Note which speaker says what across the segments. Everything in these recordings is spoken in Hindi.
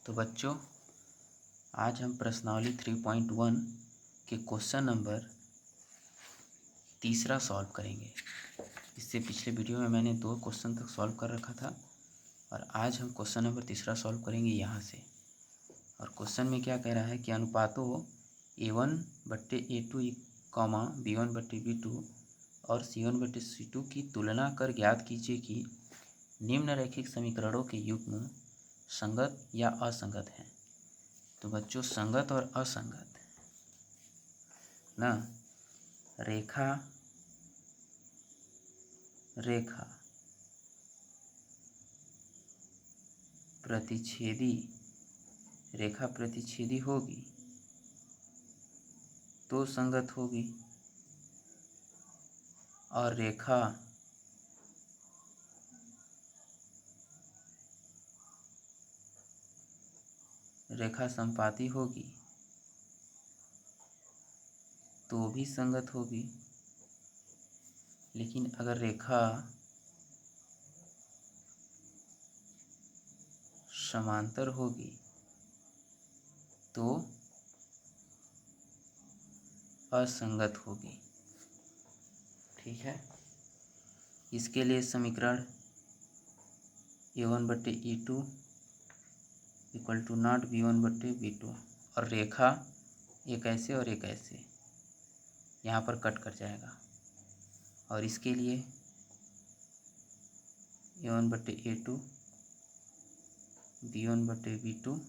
Speaker 1: तो बच्चों, आज हम प्रश्नावली 3.1 के क्वेश्चन नंबर 3 सॉल्व करेंगे। इससे पिछले वीडियो में मैंने 2 क्वेश्चन तक सॉल्व कर रखा था और आज हम क्वेश्चन नंबर 3 सॉल्व करेंगे यहाँ से। और क्वेश्चन में क्या कह रहा है कि अनुपातों A1/A2, B1/B2 और C1/C2 की तुलना कर ज्ञात कीजिए कि निम्नलिखित समीकरणों के युग्म संगत या असंगत हैं। तो बच्चों, संगत और असंगत ना, रेखा प्रतिच्छेदी होगी तो संगत होगी, और रेखा संपाती होगी तो भी संगत होगी। लेकिन अगर रेखा समांतर होगी तो असंगत होगी। ठीक है, इसके लिए समीकरण A1/A2 = नॉट B1/B2 और रेखा एक ऐसे और एक ऐसे यहाँ पर कट कर जाएगा। और इसके लिए A1/A2 B1/B2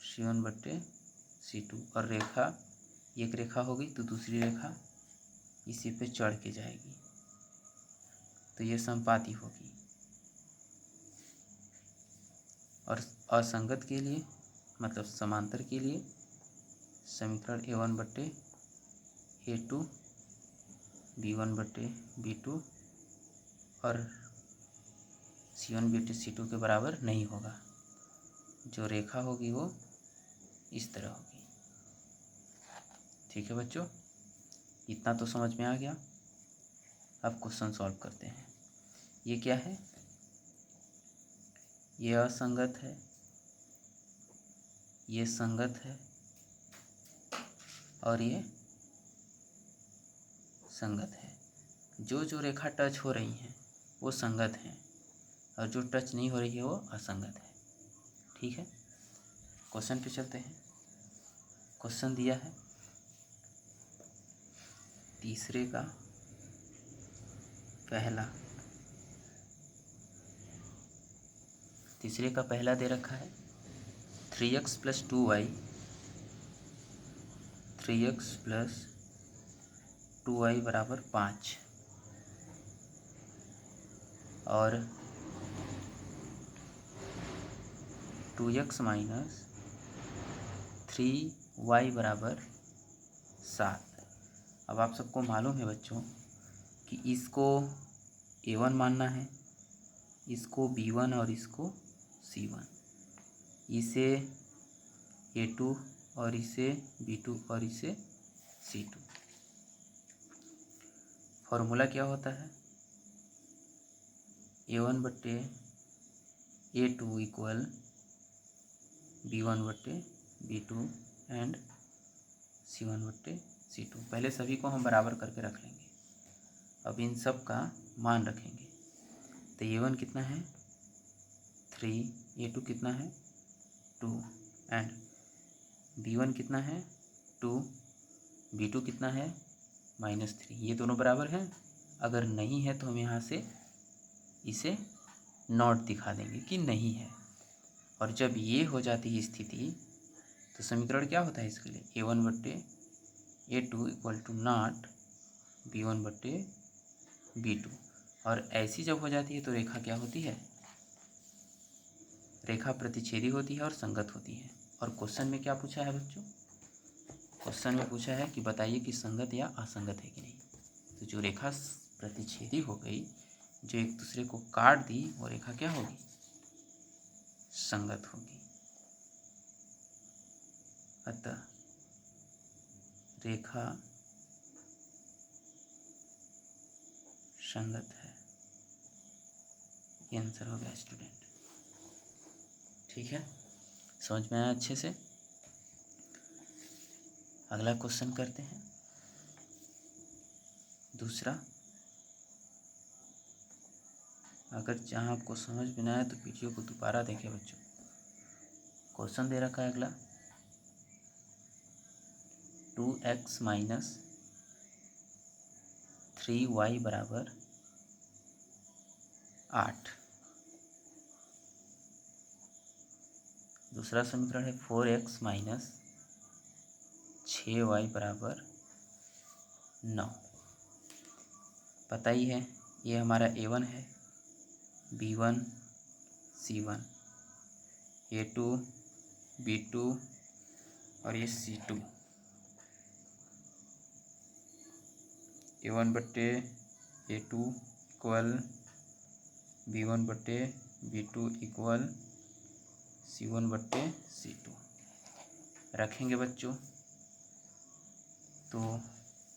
Speaker 1: C1/C2 और रेखा एक रेखा होगी तो दूसरी रेखा इसी पे चढ़ के जाएगी तो ये संपाती होगी। और असंगत के लिए मतलब समांतर के लिए समीकरण A1/A2 B1/B2 और C1/C2 के बराबर नहीं होगा। जो रेखा होगी वो इस तरह होगी। ठीक है बच्चों, इतना तो समझ में आ गया। अब क्वेश्चन सॉल्व करते हैं। ये क्या है? ये असंगत है, ये संगत है और ये संगत है। जो रेखा टच हो रही हैं वो संगत हैं और जो टच नहीं हो रही है वो असंगत है। ठीक है, क्वेश्चन पे चलते हैं। क्वेश्चन दिया है तीसरे का पहला दे रखा है 3x + 2y = 5 और 2x - 3y = 7। अब आप सबको मालूम है बच्चों कि इसको A1 मानना है, इसको B1 और इसको C1, इसे A2 और इसे B2 और इसे C2। फॉर्मूला क्या होता है? A1/A2 = B1/B2 and C1/C2। पहले सभी को हम बराबर करके रख लेंगे। अब इन सब का मान रखेंगे तो A1 कितना है 3, A2 कितना है 2 एंड B1 कितना है 2, B2 कितना है -3। ये दोनों बराबर हैं। अगर नहीं है तो हम यहाँ से इसे नॉट दिखा देंगे कि नहीं है। और जब ये हो जाती है स्थिति तो समीकरण क्या होता है इसके लिए? A1/A2 = not B1/B2। और ऐसी जब हो जाती है तो रेखा क्या होती है? रेखा प्रतिच्छेदी होती है और संगत होती है। और क्वेश्चन में क्या पूछा है बच्चों? क्वेश्चन में पूछा है कि बताइए कि संगत या असंगत है कि नहीं। तो जो रेखा प्रतिच्छेदी हो गई, जो एक दूसरे को काट दी, वो रेखा क्या होगी? संगत होगी। अतः रेखा संगत है। ये आंसर हो गया स्टूडेंट। ठीक है। समझ में आया अच्छे से। अगला क्वेश्चन करते हैं, दूसरा। अगर जहाँ आपको समझ में ना आए तो वीडियो को दोबारा देखें बच्चों। क्वेश्चन दे रखा है अगला, 2x माइनस 3y बराबर 8। दूसरा समीकरण है 4x माइनस 6y बराबर 9। पता ही है ये हमारा A1 है, B1 C1, A2 B2 और ये C2। A1 बट्टे A2 इक्वल B1 बट्टे B2 इक्वल C1 बट्टे C2 रखेंगे बच्चों तो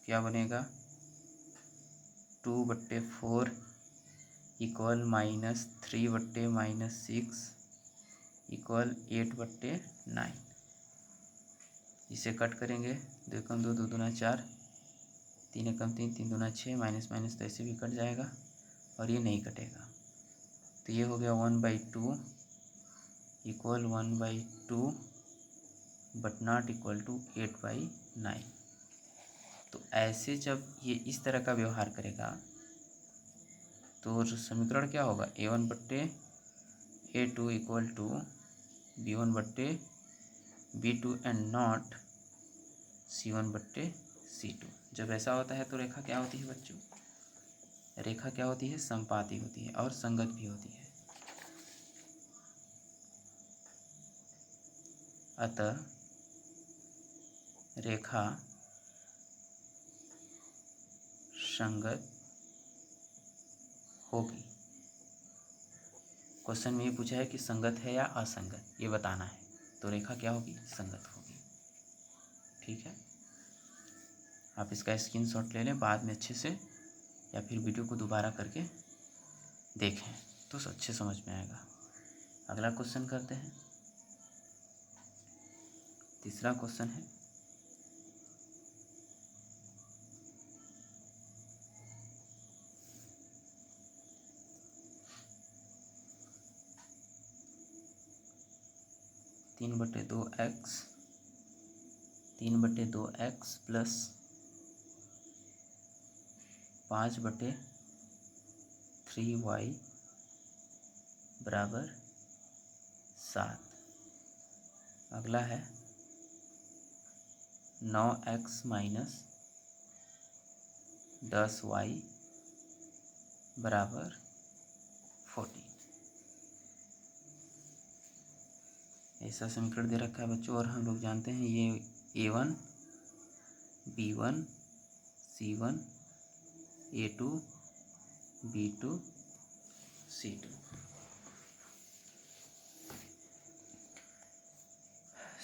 Speaker 1: क्या बनेगा, 2/4 इक्वल -3/-6 इक्वल 8/9। इसे कट करेंगे, 2 एकम 2, 2 दूना 4, 3 एकम 3, 3 दूना 6, माइनस माइनस तो ऐसे भी कट जाएगा और ये नहीं कटेगा। तो ये हो गया 1/2 equal 1/2 but not equal to 8/9। तो ऐसे जब ये इस तरह का व्यवहार करेगा तो समीकरण क्या होगा, A1/A2 equal to B1/B2 and not C1/C2। जब ऐसा होता है तो रेखा क्या होती है बच्चों, रेखा क्या होती है, संपाती होती है और संगत भी होती है। अतः रेखा संगत होगी। क्वेश्चन में ये पूछा है कि संगत है या असंगत, ये बताना है। तो रेखा क्या होगी, संगत होगी। ठीक है, आप इसका स्क्रीनशॉट ले लें बाद में अच्छे से, या फिर वीडियो को दोबारा करके देखें तो अच्छे समझ में आएगा। अगला क्वेश्चन करते हैं, तीसरा क्वेश्चन है, तीन बटे दो एक्स प्लस 5/3y बराबर 7। अगला है 9x माइनस 10y बराबर 14। ऐसा समीकरण दे रखा है बच्चों, और हम लोग जानते हैं ये A1 B1 C1 A2 B2 C2।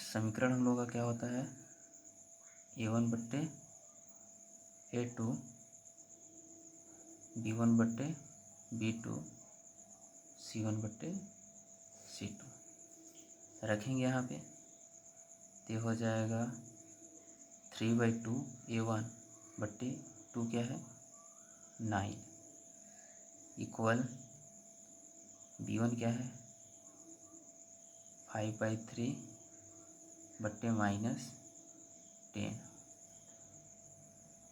Speaker 1: समीकरण हम लोग का क्या होता है, A1/A2 B1/B2 C1/C2 रखेंगे यहाँ पे। तो हो जाएगा 3/2 A1/2 क्या है 9 इक्वल B1 क्या है 5/3 बट्टे -10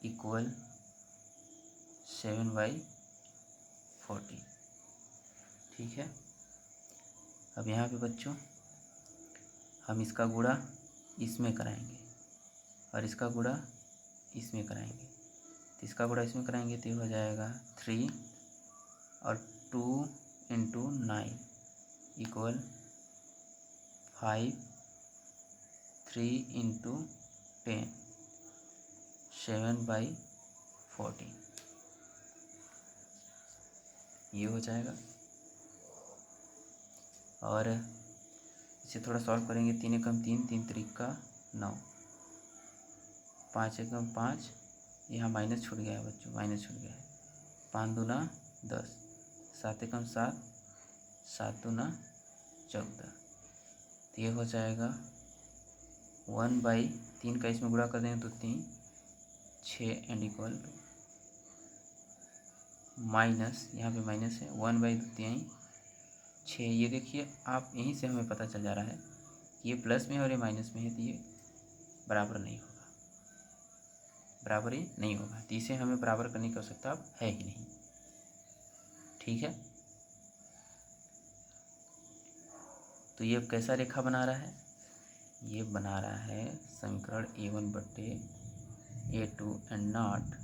Speaker 1: इक्वल 7/14। ठीक है, अब यहाँ पे बच्चों हम इसका गुणा इसमें कराएंगे और इसका गुणा इसमें कराएंगे। तो इसका गुणा इसमें कराएंगे तो हो जाएगा 3 और 2 × 9 इक्वल 5, 3 × 10 7/14 ये हो जाएगा। और इसे थोड़ा सॉल्व करेंगे, 3 एकम 3, 3 त्रिका 9, 5 एकम 5, यहाँ माइनस छूट गया है बच्चों, माइनस छूट गया है, 5 दूना 10, 7 एकम 7, 7 दूना 14। तो ये हो जाएगा 1/3 का इसमें गुणा कर देंगे तो 3 6 एंड इक्वल टू माइनस, यहाँ पे माइनस है 1/2 6। ये देखिए आप यहीं से हमें पता चल जा रहा है कि ये प्लस में है और ये माइनस में है, तो ये बराबर नहीं होगा, बराबर ही नहीं होगा। तो इसे हमें बराबर करने की आवश्यकता अब है ही नहीं। ठीक है, तो ये अब कैसा रेखा बना रहा है? ये बना रहा है समीकरण A1/A2 एंड नॉट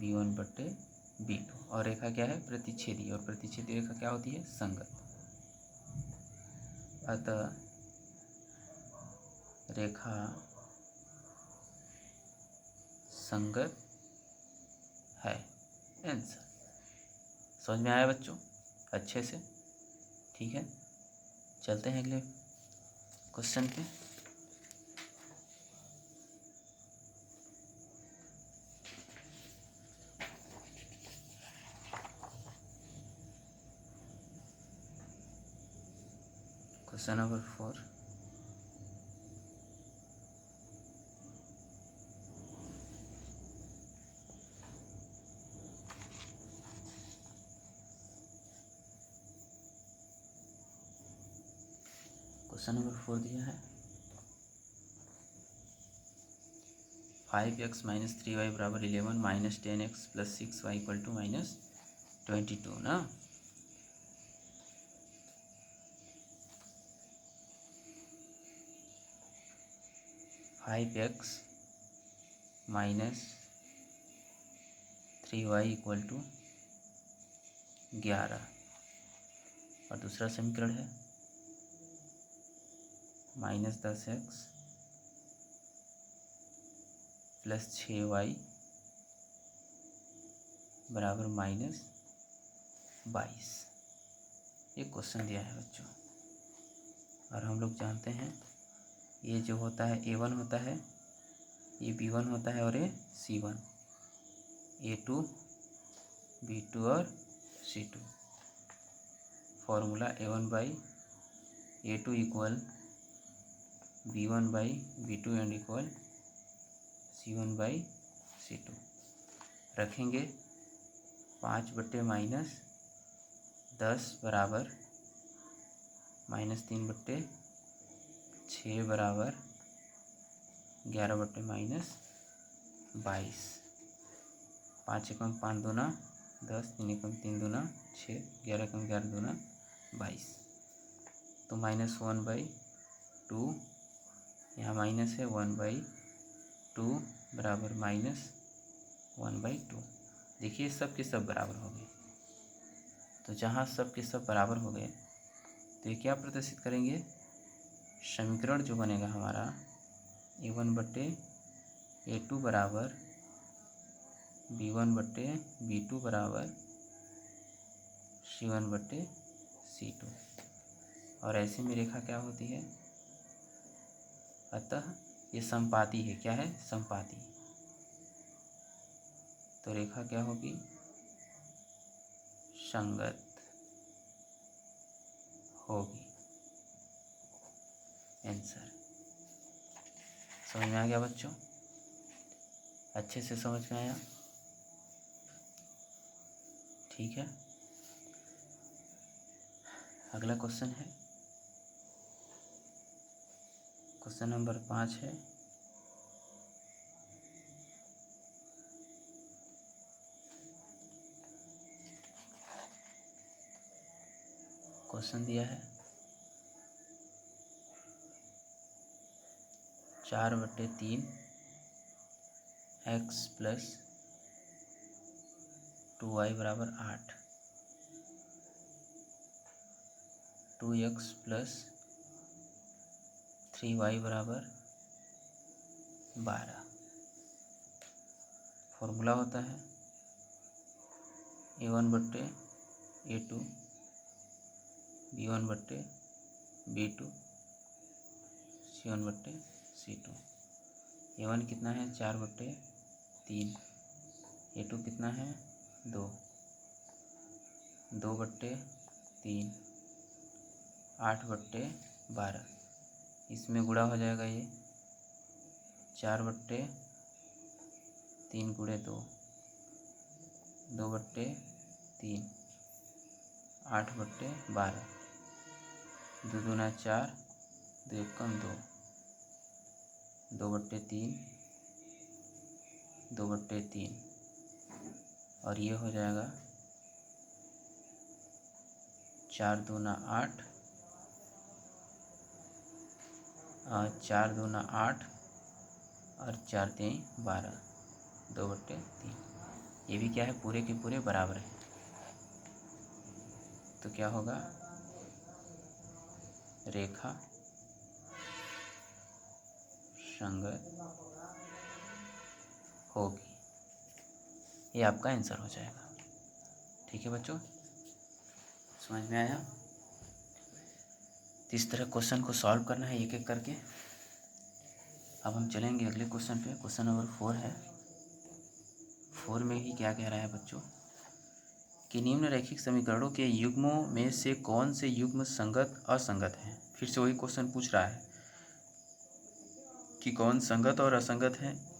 Speaker 1: B1/B2। और रेखा क्या है? प्रतिच्छेदी। और प्रतिच्छेदी रेखा क्या होती है? संगत। अतः रेखा संगत है। आंसर समझ में आया बच्चों अच्छे से? ठीक है, चलते हैं अगले क्वेश्चन पे। Question number 4। क्वेश्चन नंबर 4 दिया है 5x - 3y = 11 - 10x + 6y = -22 ना। 5x - 3y = 11 और दूसरा समीकरण है -10x + 6y = -22। ये क्वेश्चन दिया है बच्चों, और हम लोग जानते हैं ये जो होता है A1 होता है, ये B1 होता है और ये C1, A2 B2 और C2। Formula A1/A2 = B1/B2 and equal C1/C2। रखेंगे 5/-10 बराबर -3/6 बराबर 11/-22। 5 एकम 5 दूना 10, 3 एकम 3 दूना 6, 11 एकम 11 दूना 22। तो -1/2, यहाँ माइनस है 1/2 बराबर -1/2। देखिए सब के सब बराबर हो गए। तो जहाँ सब के सब बराबर हो गए तो ये क्या प्रदर्शित करेंगे? समीकरण जो बनेगा हमारा A1/A2 बराबर B1/B2 बराबर C1/C2। और ऐसे में रेखा क्या होती है? अतः ये समपाती है। क्या है? समपाती। तो रेखा क्या होगी? संगत होगी। आंसर समझ में आ गया बच्चों? अच्छे से समझ में आया? ठीक है, अगला क्वेश्चन है क्वेश्चन नंबर 5 है क्वेश्चन दिया है 4/3 x + 2y = 8, 2x + 3y = 12। Formula होता है A1/A2 B1/B2 C1/C2। A1 कितना है? 4/3। A2 कितना है? 2, 2/3, 8/12। 12, इसमें गुणा हो जाएगा ये 4/3 गुणे 2, 2/3, 8/12, 2 दूना 4, 2 एकम 2, 2/3, 2/3 और ये हो जाएगा 4 दूना 8, 4 दूना 8 और 4 3 12, 2/3। ये भी क्या है, पूरे के पूरे बराबर है। तो क्या होगा, रेखा संगत होगी। ये आपका आंसर हो जाएगा। ठीक है बच्चों, समझ में आया? तो इस तरह क्वेश्चन को सॉल्व करना है एक एक करके। अब हम चलेंगे अगले क्वेश्चन पे। क्वेश्चन नंबर 4 है। 4 में ही क्या कह रहा है बच्चों कि निम्नलिखित समीकरणों के युग्मों में से कौन से युग्म संगत असंगत हैं। फिर से वही क्वेश्चन पूछ रहा है कि कौन संगत और असंगत है।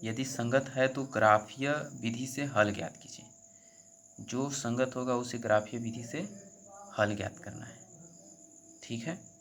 Speaker 1: यदि संगत है तो ग्राफीय विधि से हल ज्ञात कीजिए। जो संगत होगा उसे ग्राफीय विधि से हल ज्ञात करना है। ठीक है।